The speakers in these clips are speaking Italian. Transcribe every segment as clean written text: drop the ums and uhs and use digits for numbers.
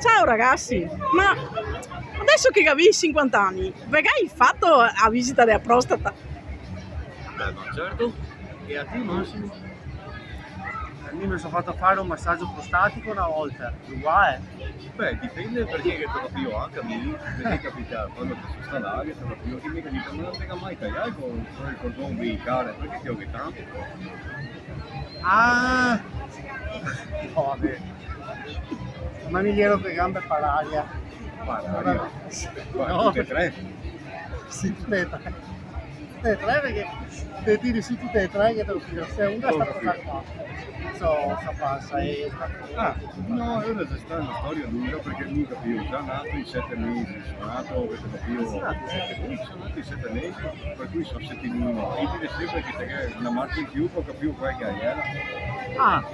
Ciao ragazzi, ma adesso che avevi 50 anni, hai fatto la visita della prostata? Beh, ma certo. E a te Massimo? Io mi sono fatto fare un massaggio prostatico una volta, uguale. Beh, dipende perché che te lo più anche a me, perché capita quando ti sono stato che te lo più che mi capita, ma non te mai tagliare con il cordone umbilicale, perché ti ho che tanto. Ah! No, vabbè. Manigliero per gambe per aria. Guarda, io. Guarda, No, tutte e tre. Sì, tutte e tre. Tutte e tre perché te tiri su tutte e tre che te lo piglio. Se una sta per fare qua. Sta passa e Ah, no, ora c'è stata una storia lunga perché lui capivo, già nato in 7 mesi, sono nato perché capivo, sono nato in 7 mesi, per cui sono settimino, e dire sempre che c'è una marcia in più, poi capivo qualche aiera. Ah!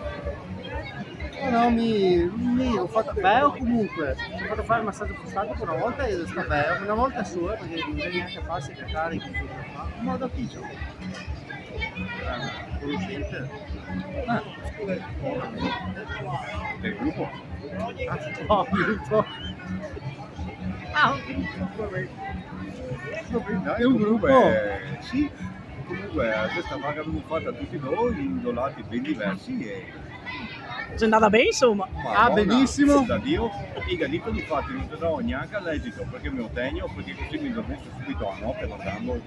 No, mi ho fatto bello comunque. Mi ho fatto fare il massaggio prostatico una volta e sta bello. Una volta sola perché non devi neanche farsi cacare che cosa fa. Ma da chi c'è? Conoscente. Ah, del gruppo? No, gruppo. Ah, un gruppo, vabbè. No, È un gruppo. Sì, comunque questa vaga abbiamo fatta tutti noi, in dolati ben diversi e... Sei andata bene insomma? Ah, benissimo. Da Dio, i galito di fatti non ti do neanche all'esito perché mi ottengo, perché così mi dormisco subito a notte guardando.